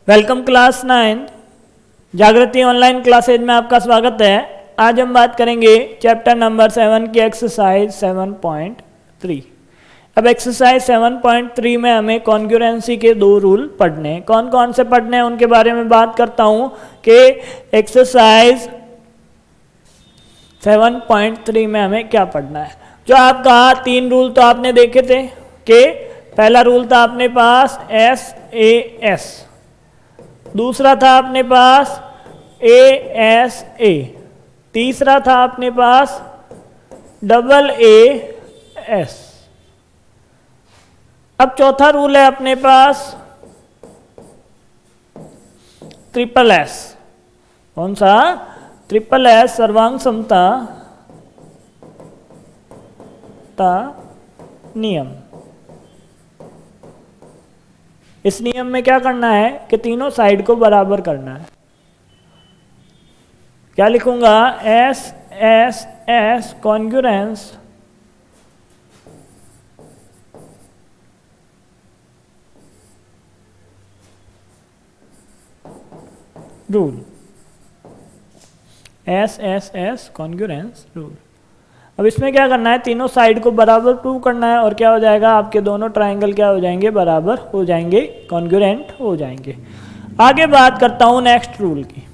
Welcome class 9 जागृति online classes में आपका स्वागत है। आज हम बात करेंगे चैप्टर नंबर 7 की एक्सरसाइज 7.3। अब एक्सरसाइज 7.3 में हमें कॉन्ग्रुएंसी के दो रूल पढ़ने हैं। कौन कौन से पढ़ने हैं उनके बारे में बात करता हूं कि एक्सरसाइज 7.3 में हमें क्या पढ़ना है। जो आपका 3 रूल तो आपने देखे थे कि पहला रूल था अपने पास SAS, दूसरा था अपने पास ASA, तीसरा था अपने पास AAS। अब चौथा रूल है अपने पास SSS। कौन सा? SSS सर्वांग समता नियम। इस नियम में क्या करना है कि तीनों साइड को बराबर करना है। क्या लिखूंगा? SSS congruence rule, SSS congruence rule. अब इसमें क्या करना है, तीनों साइड को बराबर प्रूव करना है और क्या हो जाएगा, आपके दोनों ट्राइंगल क्या हो जाएंगे, बराबर हो जाएंगे, कॉन्ग्रुएंट हो जाएंगे। आगे बात करता हूं नेक्स्ट रूल की।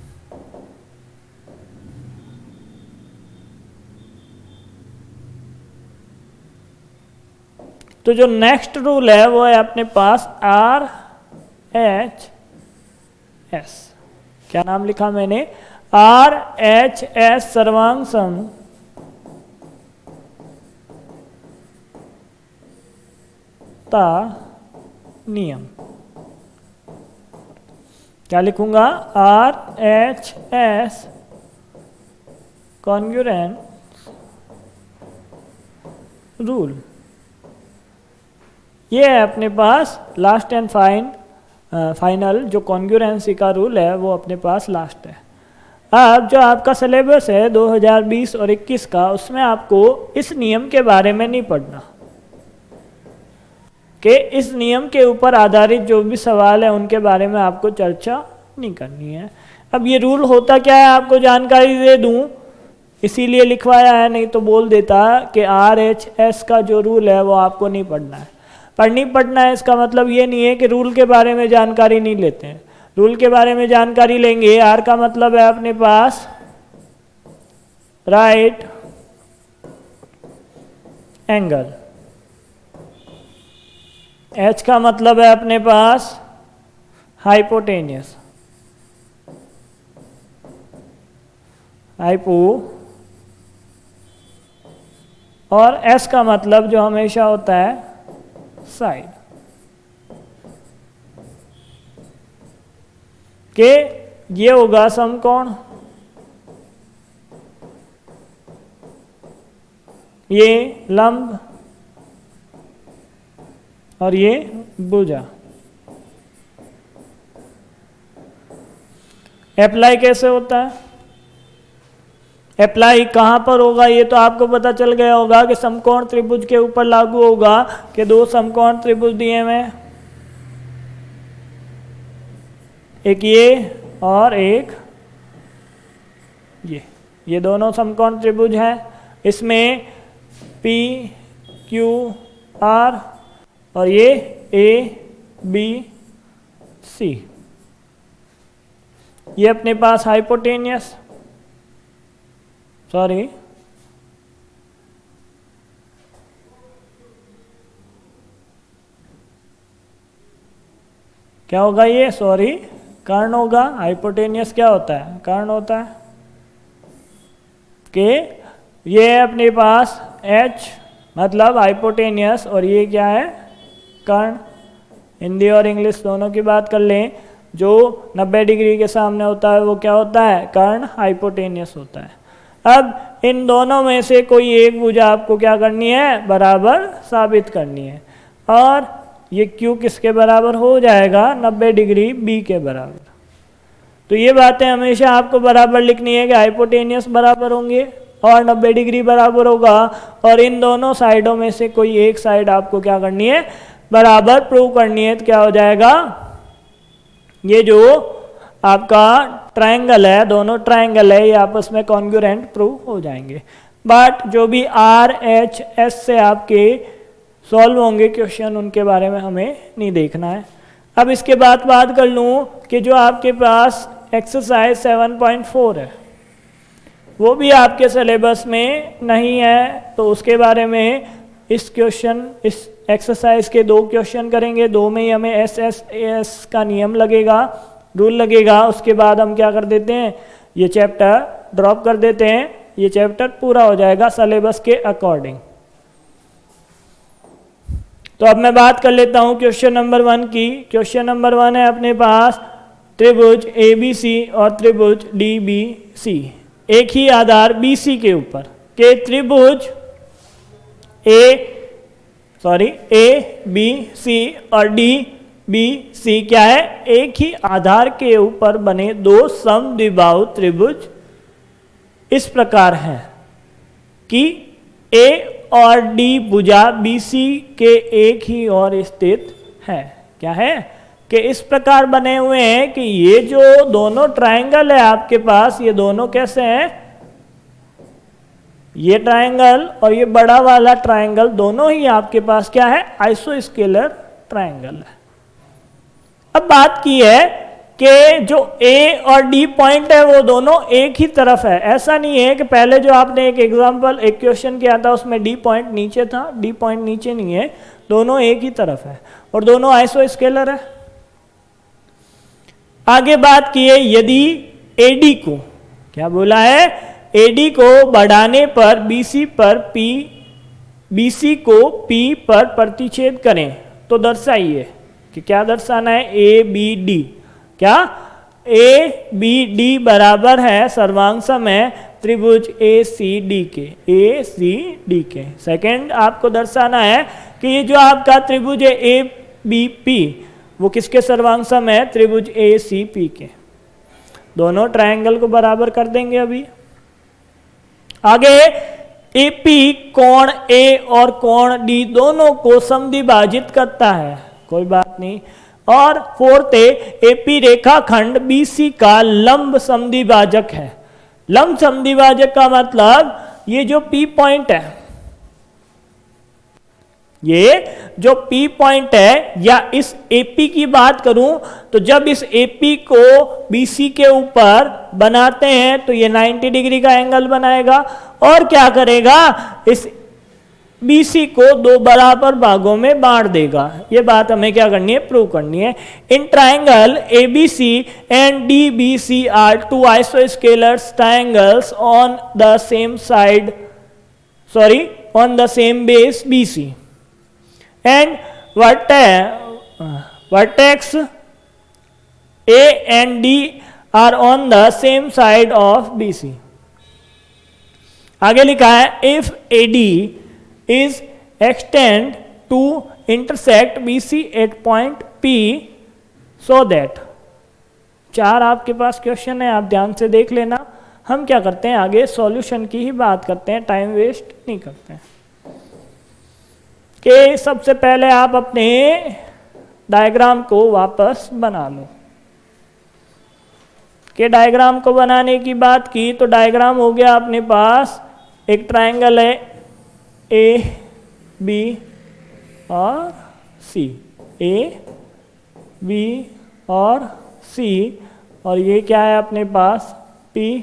तो जो नेक्स्ट रूल है वो है अपने पास RHS। क्या नाम लिखा मैंने? RHS सर्वांग समता नियम। क्या लिखूंगा? RHS congruence rule. ये है अपने पास लास्ट एंड फाइनल जो कॉन्ग्रुएंसी का रूल है वो अपने पास लास्ट है। अब जो आपका सिलेबस है 2020 और 21 का, उसमें आपको इस नियम के बारे में नहीं पढ़ना कि इस नियम के ऊपर आधारित जो भी सवाल है उनके बारे में आपको चर्चा नहीं करनी है। अब ये रूल होता क्या है आपको जानकारी दे दूं, इसीलिए लिखवाया है, नहीं तो बोल देता कि RHS का जो रूल है वो आपको नहीं पढ़ना है। पढ़ना है इसका मतलब ये नहीं है कि रूल के बारे में जानकारी नहीं लेते हैं। रूल के बारे में जानकारी लेंगे। R का मतलब है अपने पास राइट एंगल, H का मतलब है अपने पास हाइपोटेनियस, हाइपो, और S का मतलब जो हमेशा होता है साइड, के ये होगा समकोण, ये लंब और ये भुजा। अप्लाई कैसे होता है? अप्लाई कहां पर होगा ये तो आपको पता चल गया होगा कि समकोण त्रिभुज के ऊपर लागू होगा कि दो समकोण त्रिभुज दिए हुए, एक ये और एक ये दोनों समकोण त्रिभुज हैं। इसमें PQR और ये ABC, ये अपने पास हाइपोटेनियस, सॉरी क्या होगा ये, सॉरी कर्ण होगा। हाइपोटेनियस क्या होता है? कर्ण होता है। कि ये अपने पास H मतलब हाइपोटेनियस और ये क्या है, कर्ण। हिंदी और इंग्लिश दोनों की बात कर लें, जो 90 डिग्री के सामने होता है वो क्या होता है, कर्ण हाइपोटेनियस होता है। अब इन दोनों में से कोई एक भुजा आपको क्या करनी है, बराबर साबित करनी है। और ये Q किसके बराबर हो जाएगा, 90 डिग्री B के बराबर। तो ये बातें हमेशा आपको बराबर लिखनी है कि हाइपोटेनियस बराबर होंगे और 90 डिग्री बराबर होगा, और इन दोनों साइडों में से कोई एक साइड आपको क्या करनी है, बराबर प्रूव करनी है। तो क्या हो जाएगा, ये जो आपका ट्रायंगल है, दोनों ट्रायंगल है, ये आपस में कॉन्ग्रुएंट प्रूव हो जाएंगे। बट जो भी आर एच एस से आपके सॉल्व होंगे क्वेश्चन, उनके बारे में हमें नहीं देखना है। अब इसके बाद बात कर लूँ कि जो आपके पास एक्सरसाइज 7.4 है वो भी आपके सिलेबस में नहीं है, तो उसके बारे में इस एक्सरसाइज के 2 क्वेश्चन करेंगे। 2 में ही हमें एस का नियम लगेगा, रूल लगेगा। उसके बाद हम क्या कर देते हैं, ये चैप्टर ड्रॉप कर देते हैं, ये चैप्टर पूरा हो जाएगा सिलेबस के अकॉर्डिंग। तो अब मैं बात कर लेता हूँ क्वेश्चन नंबर 1 की। क्वेश्चन नंबर 1 है अपने पास त्रिभुज ABC और त्रिभुज DBC, एक ही आधार BC के ऊपर के त्रिभुज ABC और DBC क्या है, एक ही आधार के ऊपर बने 2 समद्विबाहु त्रिभुज इस प्रकार हैं कि A और D भुजा BC के एक ही ओर स्थित है। क्या है कि इस प्रकार बने हुए हैं कि ये जो दोनों ट्रायंगल है आपके पास, ये दोनों कैसे हैं, ये ट्रायंगल और ये बड़ा वाला ट्रायंगल दोनों ही आपके पास क्या है, आइसोस्केलर ट्रायंगल है। अब बात की है कि जो A और D पॉइंट है वो दोनों एक ही तरफ है। ऐसा नहीं है कि पहले जो आपने एक एग्जांपल एक क्वेश्चन किया था उसमें D पॉइंट नीचे था, D पॉइंट नीचे नहीं है, दोनों एक ही तरफ है और दोनों आइसोस्केलर है। आगे बात की है यदि AD को, क्या बोला है, AD को बढ़ाने पर BC को P पर प्रतिच्छेद करें तो दर्शाइए कि क्या दर्शाना है, ABD। क्या ABD बराबर है सर्वांग समय त्रिभुज ACD के। सेकंड आपको दर्शाना है कि ये जो आपका त्रिभुज है ABP वो किसके सर्वांग सम है, त्रिभुज ACP के। दोनों ट्रायंगल को बराबर कर देंगे। अभी आगे AP कोण A और कोण D दोनों को समद्विभाजित करता है, कोई बात नहीं। और फोर्थ AP रेखाखंड BC का लंब समद्विभाजक है। लंब समद्विभाजक का मतलब ये जो P पॉइंट है, ये जो P पॉइंट है, या इस AP की बात करूं तो जब इस AP को BC के ऊपर बनाते हैं तो ये 90 डिग्री का एंगल बनाएगा और क्या करेगा, इस BC को 2 बराबर भागों में बांट देगा। ये बात हमें क्या करनी है, प्रूव करनी है। In triangle ABC and DBC are 2 आइसोस्केलर triangles on the same side, on the same base BC and vertex A and D are on the same side of BC। आगे लिखा है if AD is extend to intersect BC at point P so that, 4 आपके पास question है, आप ध्यान से देख लेना। हम क्या करते हैं, आगे सॉल्यूशन की ही बात करते हैं, टाइम वेस्ट नहीं करते हैं। कि सबसे पहले आप अपने डायग्राम को वापस बना लो। कि डायग्राम को बनाने की बात की तो डायग्राम हो गया अपने पास, एक ट्रायंगल है A B और C, A B और C, और ये क्या है अपने पास P,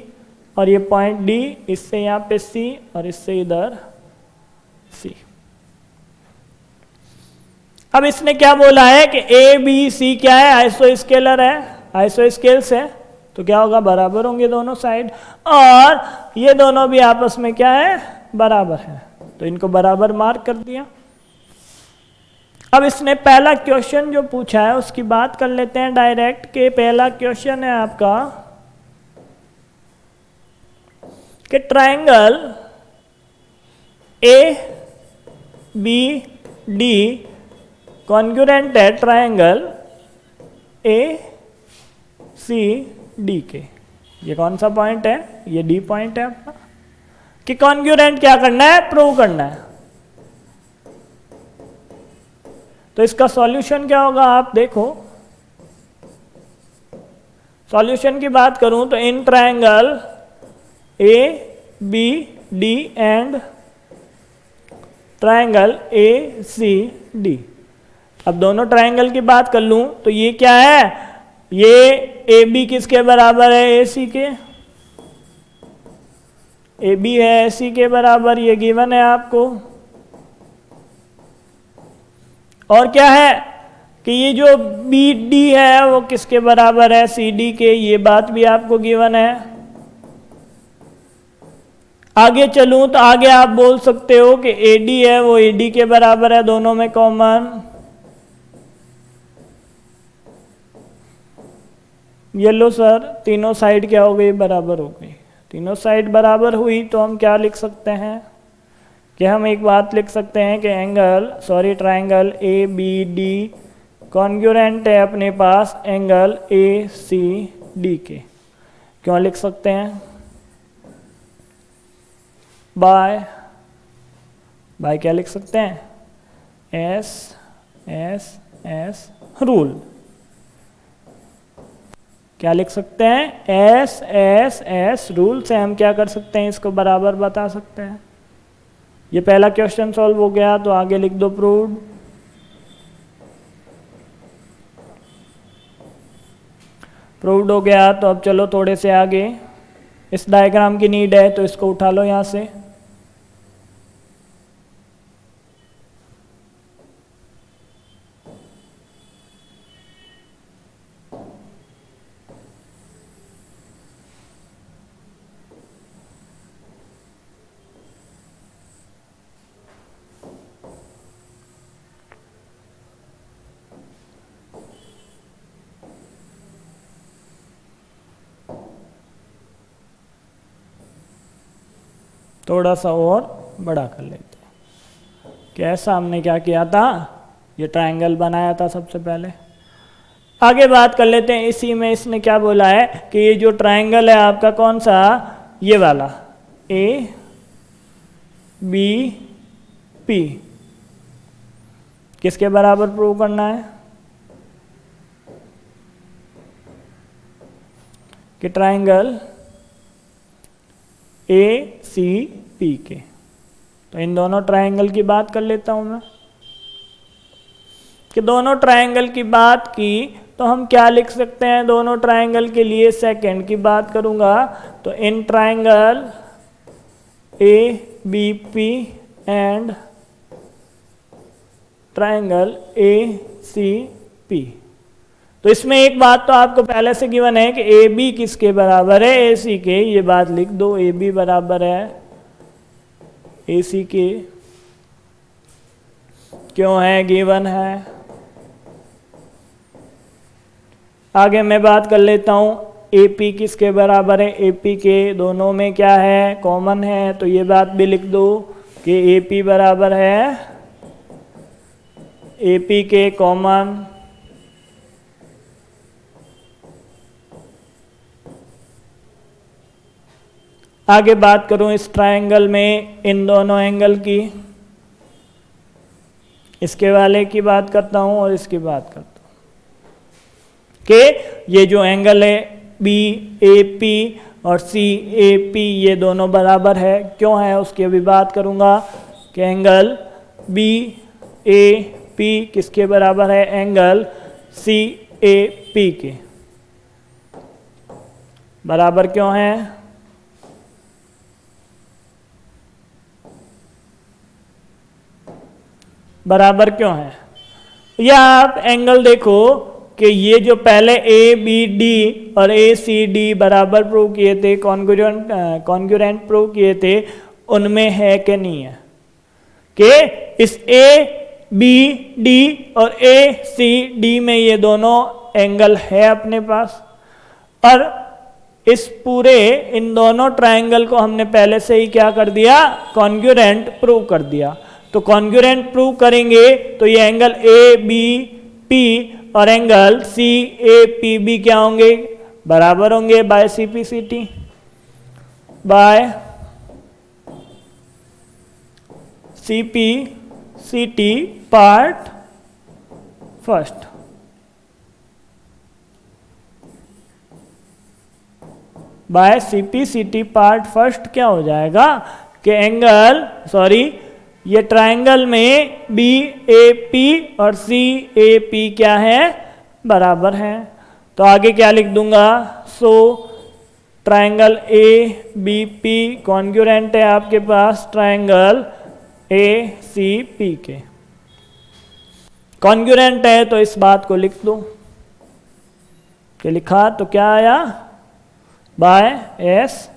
और ये पॉइंट D, इससे यहाँ पे C और इससे इधर C। अब इसने क्या बोला है कि ABC क्या है, आइसोस्केलर है, आइसोस्केल्स है, तो क्या होगा, बराबर होंगे दोनों साइड, और ये दोनों भी आपस में क्या है, बराबर है, तो इनको बराबर मार्क कर दिया। अब इसने पहला क्वेश्चन जो पूछा है उसकी बात कर लेते हैं डायरेक्ट। के पहला क्वेश्चन है आपका कि ट्रायंगल ABD कॉन्ग्रुएंट है ट्रायंगल ACD के। ये कौन सा पॉइंट है, ये D पॉइंट है आपका। कि कॉन्ग्रुएंट क्या करना है, प्रूव करना है। तो इसका सॉल्यूशन क्या होगा, आप देखो सॉल्यूशन की बात करूं तो in triangle A B D and triangle A C D, अब दोनों ट्रायंगल की बात कर लूं तो ये क्या है, ये ए बी किसके बराबर है, ए सी के, ए बी है ए सी के बराबर, ये गिवन है आपको। और क्या है कि ये जो बी डी है वो किसके बराबर है, सी डी के, ये बात भी आपको गिवन है। आगे चलूं तो आगे आप बोल सकते हो कि ए डी है वो ए डी के बराबर है, दोनों में कॉमन। ये लो सर, तीनों साइड क्या हो गई, बराबर हो गई। तीनों साइड बराबर हुई तो हम क्या लिख सकते हैं कि हम एक बात लिख सकते हैं कि triangle A B D congruent है अपने पास एंगल ए सी डी के। क्यों लिख सकते हैं, बाय क्या लिख सकते हैं, एस एस एस रूल। क्या लिख सकते हैं, एस एस एस रूल से हम क्या कर सकते हैं, इसको बराबर बता सकते हैं। ये पहला क्वेश्चन सॉल्व हो गया, तो आगे लिख दो प्रूव्ड। प्रूव्ड हो गया, तो अब चलो थोड़े से आगे, इस डायग्राम की नीड है तो इसको उठा लो यहां से। थोड़ा सा और बड़ा कर लेते हैं। कैसा हमने क्या किया था, ये ट्रायंगल बनाया था सबसे पहले। आगे बात कर लेते हैं, इसी में इसने क्या बोला है कि ये जो ट्रायंगल है आपका कौन सा, ये वाला ए बी पी किसके बराबर प्रूव करना है, कि ट्रायंगल ए सी पी के। तो इन दोनों ट्रायंगल की बात कर लेता हूं मैं, कि दोनों ट्रायंगल की बात की तो हम क्या लिख सकते हैं, दोनों ट्रायंगल के लिए सेकंड की बात करूंगा तो in triangle A B P and triangle A C P. तो इसमें एक बात तो आपको पहले से गिवन है कि ए बी किसके बराबर है, ए सी के, ये बात लिख दो, ए बी बराबर है ए सी के। क्यों है, गिवन है। आगे मैं बात कर लेता हूं, ए पी किसके बराबर है, ए पी के, दोनों में क्या है, कॉमन है, तो ये बात भी लिख दो कि ए पी बराबर है ए पी के कॉमन। आगे बात करूं इस ट्रायंगल में इन दोनों एंगल की, इसके वाले की बात करता हूं और इसकी बात करता हूं कि ये जो एंगल है बी ए पी और सी ए पी, ये दोनों बराबर है। क्यों है उसकी अभी बात करूंगा कि एंगल बी ए पी किसके बराबर है, एंगल सी ए पी के बराबर। क्यों है, बराबर क्यों है, या आप एंगल देखो कि ये जो पहले ए बी डी और ए सी डी बराबर प्रूव किए थे, कॉन्ग्रुएंट प्रूव किए थे, उनमें है कि नहीं है, कि इस ए बी डी और ए सी डी में ये दोनों एंगल है अपने पास। और इस पूरे इन दोनों ट्रायंगल को हमने पहले से ही क्या कर दिया, कॉन्ग्रुएंट प्रूव कर दिया। तो कॉन्ग्रुएंट प्रूव करेंगे तो ये एंगल ए बी पी और angle C A P B क्या होंगे, बराबर होंगे, by C P C T, by C P C T part first. By CPCT part first क्या हो जाएगा कि एंगल ये ट्रायंगल में BAP और CAP क्या है, बराबर है। तो आगे क्या लिख दूंगा, सो ट्रायंगल ABP कॉन्ग्रुएंट है आपके पास ट्रायंगल ACP के, कॉन्ग्रुएंट है तो इस बात को लिख दो। कि लिखा तो क्या आया, बाय SAS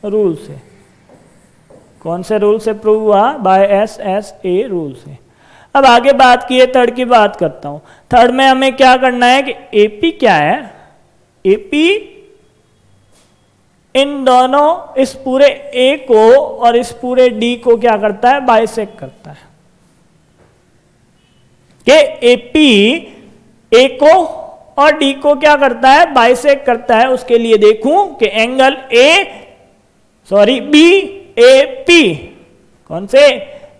रूल से। कौन से रूल से प्रूव हुआ, बाय SSA रूल से। अब आगे बात की है थर्ड की बात करता हूं। थर्ड में हमें क्या करना है कि AP क्या है, AP इन दोनों इस पूरे A को और इस पूरे D को क्या करता है, बाइसेक्ट करता है। कि AP A को और D को क्या करता है, बाइसेक्ट करता है। उसके लिए देखूं कि एंगल BAP, कौन से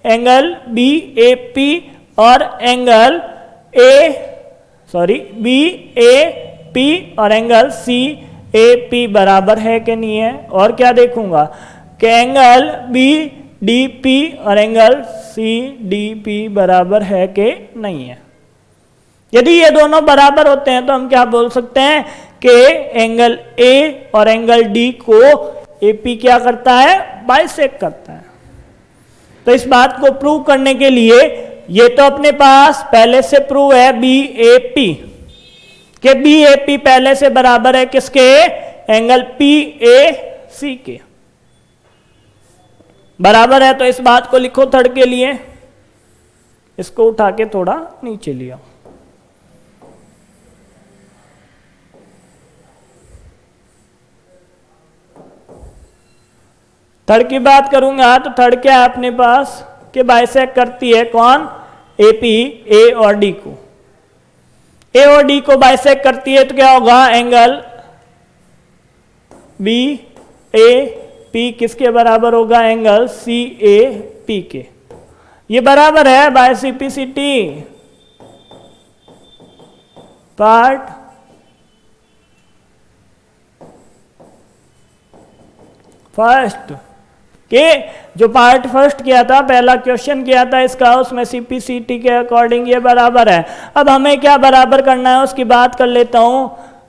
एंगल BAP और एंगल BAP और एंगल CAP बराबर है कि नहीं है। और क्या देखूंगा कि एंगल BDP और एंगल CDP बराबर है कि नहीं है। यदि ये दोनों बराबर होते हैं तो हम क्या बोल सकते हैं कि एंगल A और एंगल D को AP क्या करता है, बाइसेक्ट करता है। तो इस बात को प्रूव करने के लिए ये तो अपने पास पहले से प्रूव है BAP, कि BAP पहले से बराबर है किसके, एंगल PAC के बराबर है। तो इस बात को लिखो थर्ड के लिए, इसको उठा के थोड़ा नीचे लिया। थर्ड की बात करूंगा तो थर्ड क्या है अपने पास कि बाइसेक्ट करती है कौन, AP A और D को। A और D को बाइसेक्ट करती है तो क्या होगा, एंगल BAP किसके बराबर होगा, एंगल CAP के। ये बराबर है बाय CPCT पार्ट फर्स्ट के, जो पार्ट फर्स्ट किया था, पहला क्वेश्चन किया था इसका, उसमें CPCT के अकॉर्डिंग ये बराबर है। अब हमें क्या बराबर करना है उसकी बात कर लेता हूं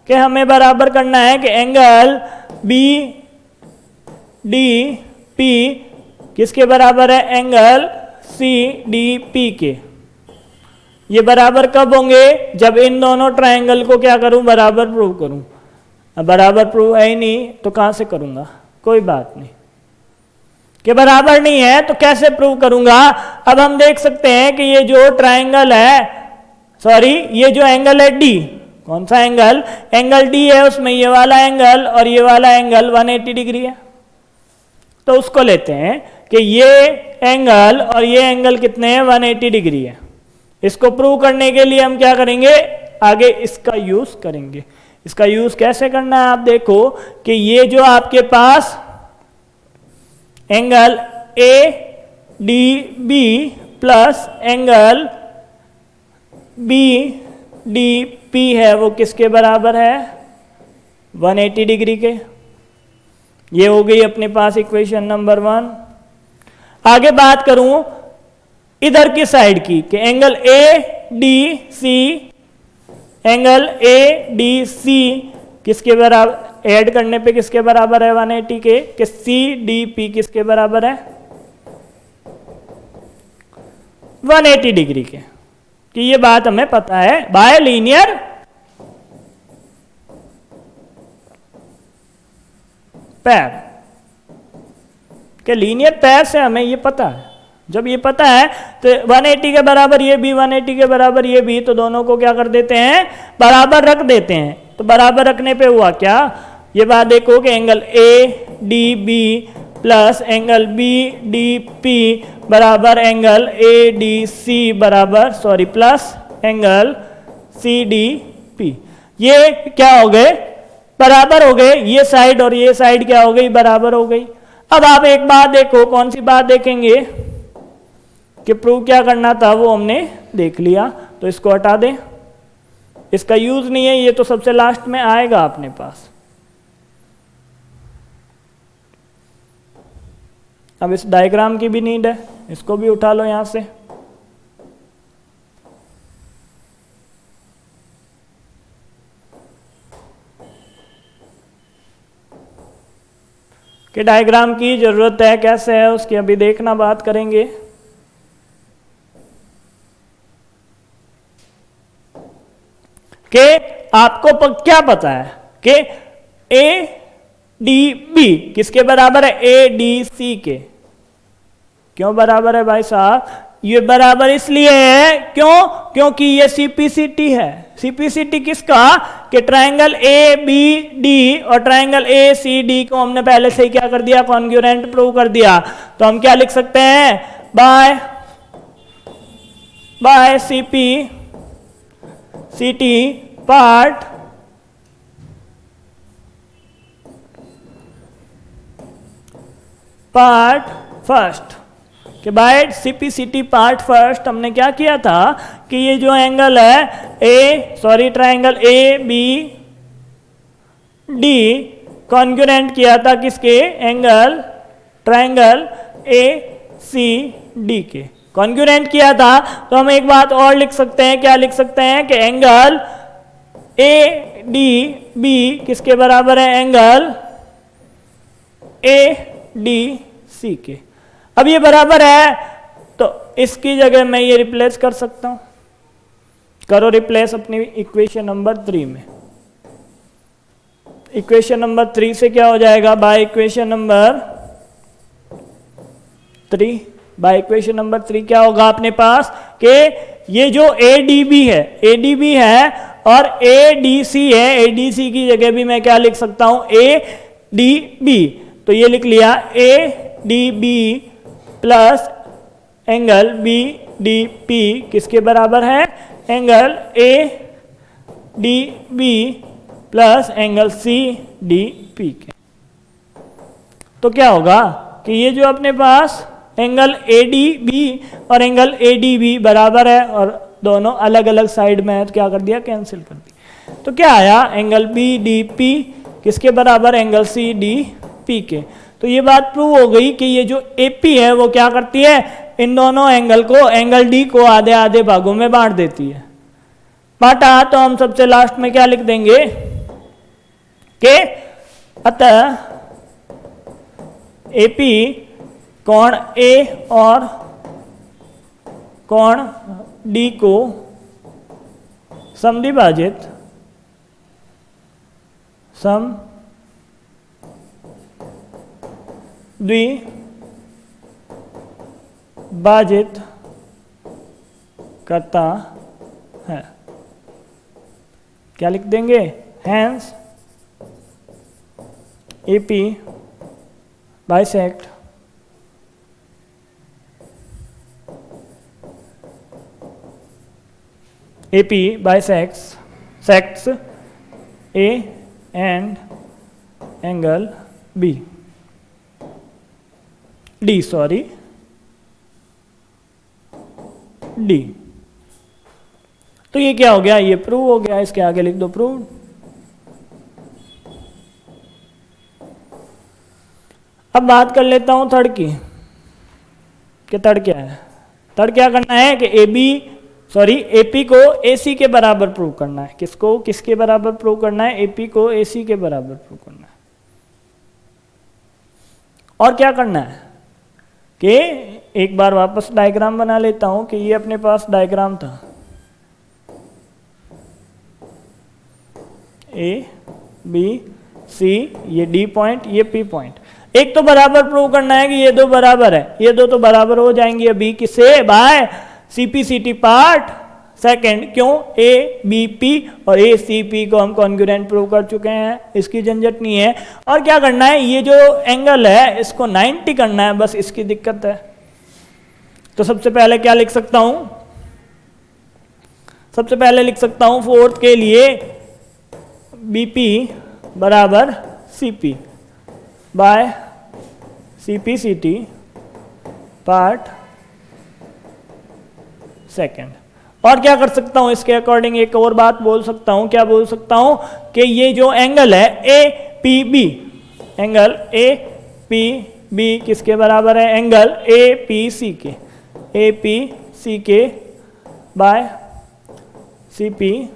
कि हमें बराबर करना है कि एंगल BDP किसके बराबर है, एंगल CDP के। ये बराबर कब होंगे, जब इन दोनों ट्रायंगल को क्या करूं, बराबर प्रूव करूं। अब बराबर प्रूव है ही नहीं तो कहां से करूंगा, कोई बात नहीं। कि बराबर नहीं है तो कैसे प्रूव करूंगा। अब हम देख सकते हैं कि ये जो ट्रायंगल है, ये जो एंगल है D, कौन सा एंगल, एंगल D है, उसमें ये वाला एंगल और ये वाला एंगल 180 डिग्री है। तो उसको लेते हैं कि ये एंगल और ये एंगल कितने हैं, 180 डिग्री है। इसको प्रूव करने के लिए हम क्या करेंगे, आगे इसका यूज करेंगे। इसका यूज कैसे करना है, आप देखो कि ये जो आपके पास angle ADB plus angle BDP है, वो किसके बराबर है, 180 डिग्री के। ये हो गई अपने पास इक्वेशन नंबर 1। आगे बात करूं इधर की साइड की कि एंगल ADC किसके बराबर, ऐड करने पे किसके बराबर है, 180 के, कि CDP किसके बराबर है, 180 डिग्री के। कि ये बात हमें पता है बाय लीनियर पैर, कि लीनियर पैर से हमें ये पता है। जब ये पता है तो 180 के बराबर ये भी, 180 के बराबर ये भी, तो दोनों को क्या कर देते हैं, बराबर रख देते हैं। तो बराबर रखने पे हुआ क्या, ये बात देखो कि angle ADB plus angle BDP बराबर एंगल ADC बराबर प्लस एंगल CDP। ये क्या हो गए, बराबर हो गए। ये साइड और ये साइड क्या हो गई, बराबर हो गई। अब आप एक बात देखो, कौन सी बात देखेंगे कि प्रूव क्या करना था वो हमने देख लिया। तो इसको हटा दें, इसका यूज नहीं है, ये तो सबसे लास्ट में आएगा अपने पास। अब इस डायग्राम की भी नीड है, इसको भी उठा लो यहां से। कि डायग्राम की जरूरत है, कैसे है उसकी अभी देखना, बात करेंगे। कि आपको क्या पता है कि ए डी बी किसके बराबर है? ए डी सी के। क्यों बराबर है भाई साहब? ये बराबर इसलिए है, क्यों? क्योंकि ये सीपीसीटी है। सीपीसीटी किसका? कि ट्रायंगल ए बी डी और ट्रायंगल ए सी डी को हमने पहले से ही क्या कर दिया? कॉन्ग्रुएंट प्रूव कर दिया। तो हम क्या लिख सकते हैं? By CP CT part first. कि बाय सीपीसीटी पार्ट फर्स्ट हमने क्या किया था कि ये जो एंगल है triangle A B D congruent किया था किसके? Angle triangle A C D के कॉन्ग्रुएंट किया था। तो हम एक बात और लिख सकते हैं, क्या लिख सकते हैं? कि एंगल ए डी बी किसके बराबर है? एंगल ए डी सी के। अब ये बराबर है तो इसकी जगह मैं ये रिप्लेस कर सकता हूं। करो रिप्लेस अपनी इक्वेशन नंबर 3 में। इक्वेशन नंबर 3 से क्या हो जाएगा? By equation number 3, by equation number 3 क्या होगा अपने पास? कि ये जो ADB है और ADC है, ADC की जगह भी मैं क्या लिख सकता हूं? ADB। तो ये लिख लिया ADB प्लस एंगल BDP किसके बराबर है? Angle ADB plus angle CDP के। तो क्या होगा कि ये जो अपने पास एंगल ADB और एंगल ADB बराबर है और दोनों अलग अलग साइड में है, तो क्या कर दिया? कैंसिल कर दिया। तो क्या आया? एंगल BDP किसके बराबर? एंगल CDP के। तो ये बात प्रूव हो गई कि ये जो AP है वो क्या करती है? इन दोनों एंगल को, एंगल D को आधे आधे भागों में बांट देती है। बांटा तो हम सबसे लास्ट में क्या लिख देंगे कि अतः AP कोण A और कोण D को समद्विभाजित करता है। क्या लिख देंगे? Hence AP bisect sects A and angle B D D। तो ये क्या हो गया? ये प्रूव हो गया। इसके आगे लिख दो प्रूव। अब बात कर लेता हूं थर्ड की कि थर्ड क्या है। थर्ड क्या करना है कि AP को AC के बराबर प्रूव करना है। किसको? किसके बराबर प्रूव करना है? AP को AC के बराबर प्रूव करना है। और क्या करना है कि एक बार वापस डायग्राम बना लेता हूं कि ये अपने पास डायग्राम था A B C, ये D पॉइंट, ये P पॉइंट। एक तो बराबर प्रूव करना है कि ये दो बराबर है, ये दो तो बराबर हो जाएंगे अभी किसे? By CPCT part second. क्यों? ABP और ACP को हम कॉन्ग्रुएंट प्रूव कर चुके हैं, इसकी झंझट नहीं है। और क्या करना है? ये जो एंगल है इसको 90 करना है, बस इसकी दिक्कत है। तो सबसे पहले क्या लिख सकता हूं? सबसे पहले लिख सकता हूं फोर्थ के लिए BP बराबर CP by CPCT part second. और क्या कर सकता हूं इसके अकॉर्डिंग, एक और बात बोल सकता हूं, क्या बोल सकता हूं कि ये जो एंगल है A P B, angle A P B किसके बराबर है, एंगल ए पी सी के, ए पी सी के by C P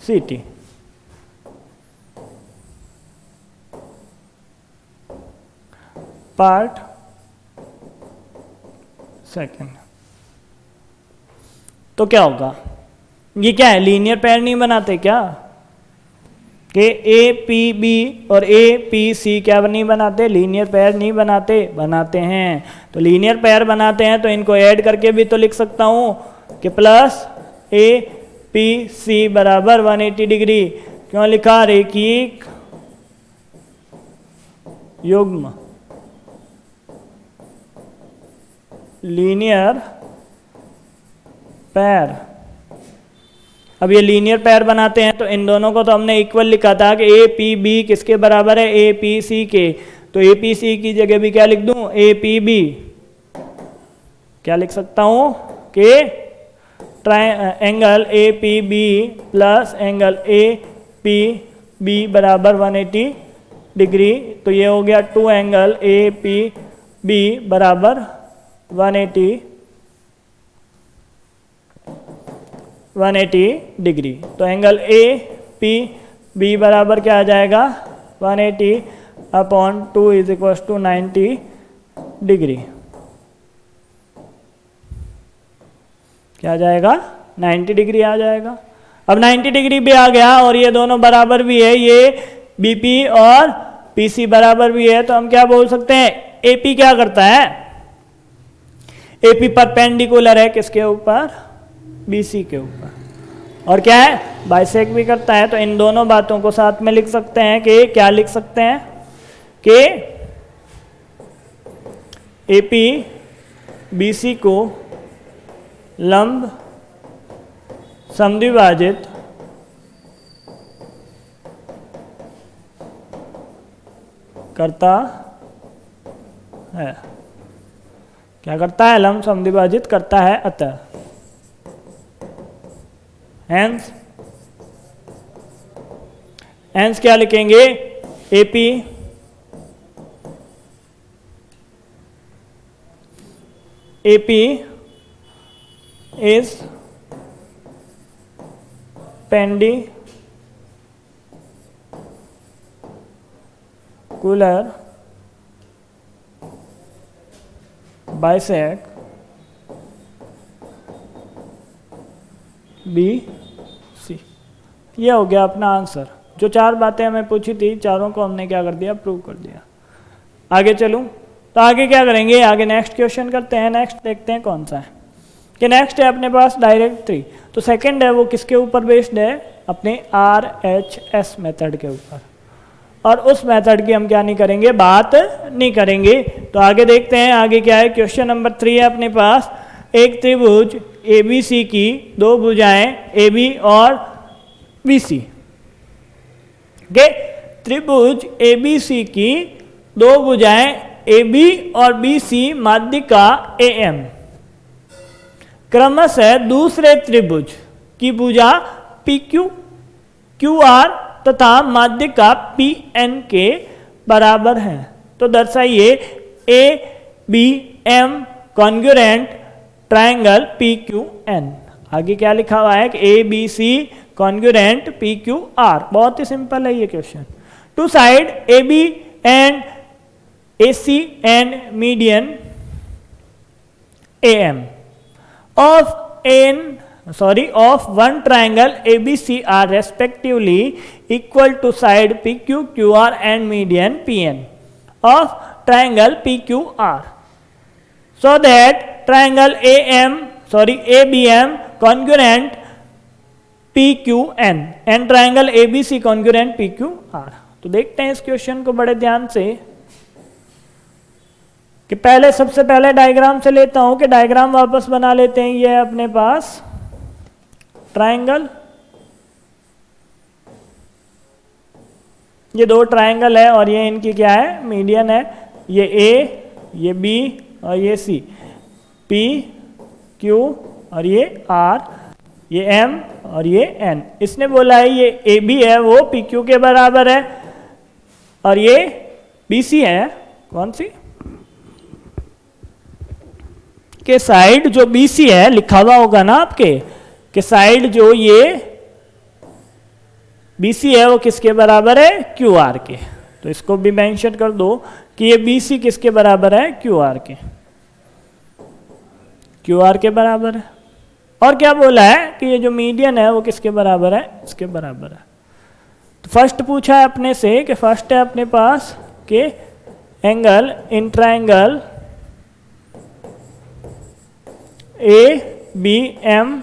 C T. Part second. तो क्या होगा, ये क्या है, लीनियर पेयर नहीं बनाते क्या, कि ए पी बी और ए पी सी क्या नहीं बनाते, लीनियर पेयर नहीं बनाते, बनाते हैं। तो लीनियर पेयर बनाते हैं तो इनको ऐड करके भी तो लिख सकता हूं कि प्लस ए पी सी बराबर 180 डिग्री। क्यों लिखा, रेखिक युग्म, लीनियर पेयर। अब ये लीनियर पेयर बनाते हैं तो इन दोनों को तो हमने इक्वल लिखा था कि ए पी बी किसके बराबर है, ए पी सी के। तो ए पी सी की जगह भी क्या लिख दूं, ए पी बी। क्या लिख सकता हूं कि angle A P B plus angle A P B बराबर 180 डिग्री। तो ये हो गया 2 एंगल ए पी बी बराबर 180 डिग्री। तो एंगल ए पी बी बराबर क्या आ जाएगा, 180 upon 2 is equal to 90 degree. क्या आ जाएगा, 90 डिग्री आ जाएगा। अब 90 डिग्री भी आ गया और ये दोनों बराबर भी है, ये बीपी और पीसी बराबर भी है। तो हम क्या बोल सकते हैं, एपी क्या करता है, एपी परपेंडिकुलर है किसके ऊपर, बीसी के ऊपर, और क्या है, बाइसेक भी करता है। तो इन दोनों बातों को साथ में लिख सकते हैं कि क्या लिख सकते हैं कि एपी बीसी को लंब समद्विभाजित करता है। क्या करता है, लंब समद्विभाजित करता है। अतः हेंस क्या लिखेंगे, AP is perpendicular bisect B C. ये हो गया अपना आंसर। जो 4 बातें हमें पूछी थी, चारों को हमने क्या कर दिया, प्रूव कर दिया। आगे चलूं तो आगे क्या करेंगे, आगे नेक्स्ट क्वेश्चन करते हैं। नेक्स्ट देखते हैं कौन सा है, कि नेक्स्ट है अपने पास डायरेक्ट 3। तो सेकंड है वो किसके ऊपर बेस्ड है, अपने RHS मेथड के ऊपर। और उस मेथड की हम क्या नहीं करेंगे, बात नहीं करेंगे। तो आगे देखते हैं, आगे क्या है। क्वेश्चन नंबर 3 है अपने पास, एक त्रिभुज ABC की 2 भुजाएं AB और BC के, त्रिभुज ABC की 2 भुजाएं AB और BC माध्यिका AM क्रमशः दूसरे त्रिभुज की भुजा PQ QR तथा माध्यिका PN के बराबर है। तो दर्शाइए ABM कॉन्ग्रुएंट ट्रायंगल PQN। आगे क्या लिखा हुआ है कि ABC कॉन्ग्रुएंट PQR। बहुत ही सिंपल है ये question. Two side AB and AC and median AM of one triangle ABC are respectively equal to side PQ, QR and median PN of triangle PQR, so that triangle ABM congruent PQN and triangle ABC congruent PQR। तो देखते हैं इस question को बड़े ध्यान से, कि पहले सबसे पहले डायग्राम से लेता हूं, कि डायग्राम वापस बना लेते हैं। ये है अपने पास ट्रायंगल, ये 2 ट्रायंगल है और ये इनकी क्या है, मीडियन है। ये A, ये B और ये C, P, Q और ये R, ये M और ये N। इसने बोला है ये AB है वो PQ के बराबर है और ये BC है कौन सी के साइड जो BC है लिखा हुआ होगा ना आपके कि साइड जो ये BC है वो किसके बराबर है QR के। तो इसको भी मेंशन कर दो कि ये BC किसके बराबर है QR के, QR के बराबर है। और क्या बोला है कि ये जो मीडियन है वो किसके बराबर है, इसके बराबर है। तो फर्स्ट पूछा है अपने से कि फर्स्ट है अपने पास कि angle in triangle ABM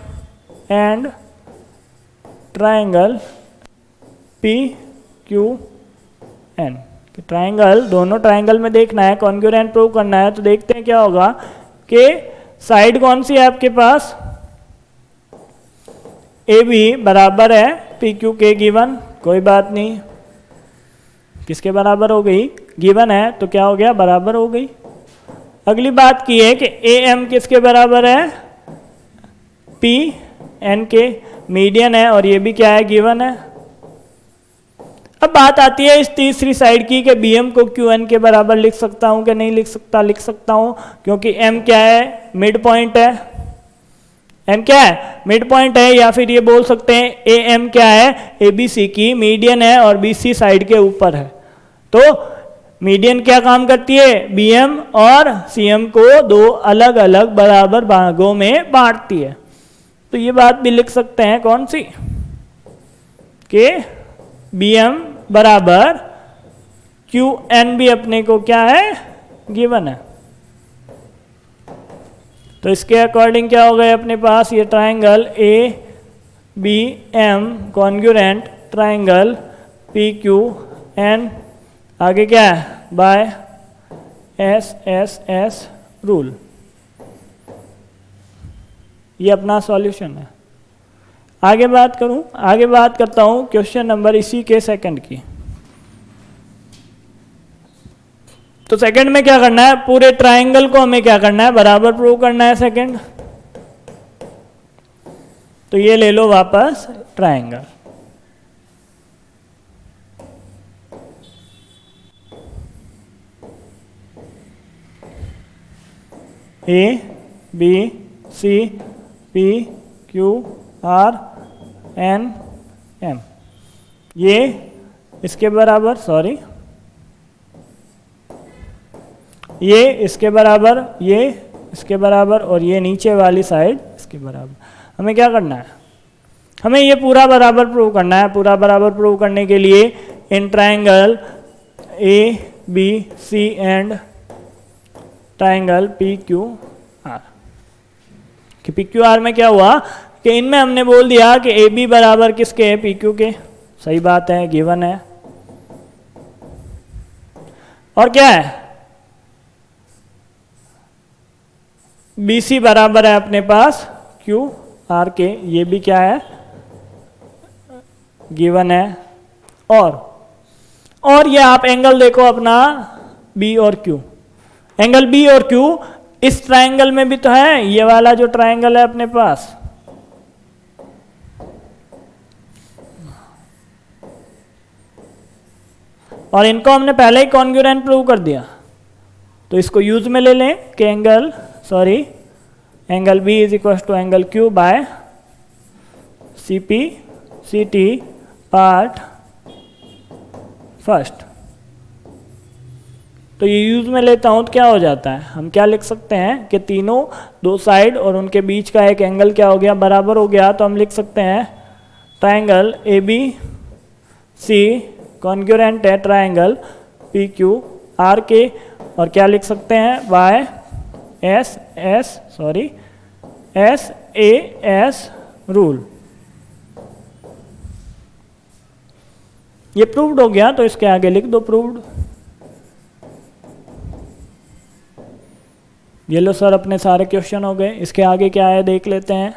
and triangle PQN। Triangle दोनों ट्रायंगल में देखना है, कॉन्ग्रुएंट प्रूव करना है। तो देखते हैं क्या होगा कि साइड कौन सी है आपके पास, AB बराबर है PQ के गिवन, कोई बात नहीं, किसके बराबर हो गई, गिवन है तो क्या हो गया, बराबर हो गई। अगली बात की है कि AM किसके बराबर है, PN के, मीडियन है और ये भी क्या है, गिवन है। अब बात आती है इस तीसरी साइड की कि BM को QN के बराबर लिख सकता हूं कि नहीं लिख सकता, लिख सकता हूं क्योंकि M क्या है, मिड पॉइंट है, M क्या है, मिड पॉइंट है। या फिर ये बोल सकते हैं AM क्या है, ABC की मीडियन है और BC साइड के ऊपर है। तो मीडियन क्या काम करती है, BM और CM को दो अलग अलग बराबर भागों में बांटती है। तो ये बात भी लिख सकते हैं कौन सी कि BM बराबर QN भी अपने को क्या है, गिवन है। तो इसके अकॉर्डिंग क्या हो गया अपने पास, ये triangle ABM congruent triangle PQN आगे क्या है, बाय SSS रूल। ये अपना सॉल्यूशन है। आगे बात करूं, आगे बात करता हूं क्वेश्चन नंबर इसी के सेकंड की। तो सेकंड में क्या करना है, पूरे ट्रायंगल को हमें क्या करना है, बराबर प्रूव करना है सेकंड। तो ये ले लो वापस ट्रायंगल, ABCPQRNM, ये इसके बराबर, सॉरी ये इसके बराबर, ये इसके बराबर और ये नीचे वाली साइड इसके बराबर। हमें क्या करना है, हमें ये पूरा बराबर प्रूव करना है। पूरा बराबर प्रूव करने के लिए in triangle ABC and triangle PQR कि PQR में क्या हुआ कि इनमें हमने बोल दिया कि AB बराबर किसके है, PQ के। सही बात है, गिवन है। और क्या है, BC बराबर है अपने पास QR के, ये भी क्या है, गिवन है। और ये आप एंगल देखो अपना B और Q, एंगल B और Q इस ट्रायंगल में भी तो है, ये वाला जो ट्रायंगल है अपने पास। और इनको हमने पहले ही कॉन्ग्रुएंट प्रूव कर दिया। तो इसको यूज में ले लें कि angle B is equal to angle Q by CT part first. तो ये यूज में लेता हूं तो क्या हो जाता है, हम क्या लिख सकते हैं कि तीनों दो साइड और उनके बीच का एक एंगल क्या हो गया, बराबर हो गया। तो हम लिख सकते हैं ट्रायंगल ABC कॉन्ग्रुएंट है ट्रायंगल PQR के, और क्या लिख सकते हैं, बाय SAS रूल। ये प्रूव्ड हो गया तो इसके आगे लिख दो प्रूव्ड। ये लो सर अपने सारे क्वेश्चन हो गए। इसके आगे क्या है देख लेते हैं।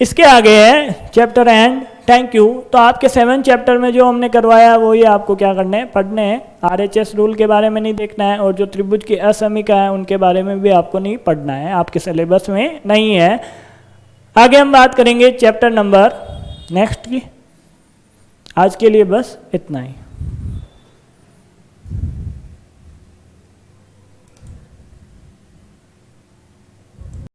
इसके आगे है चैप्टर एंड। Thank you. तो आपके 7 चैप्टर में जो हमने करवाया वो ये आपको क्या करने हैं, पढ़ने हैं। RHS रूल के बारे में नहीं देखना है और जो त्रिभुज की असमीका है उनके बारे में भी आपको नहीं पढ़ना है, आपके सिलेबस में नहीं है। आगे हम बात करेंगे चैप्टर नंबर नेक्स्ट की। आज के लिए बस इतना ही।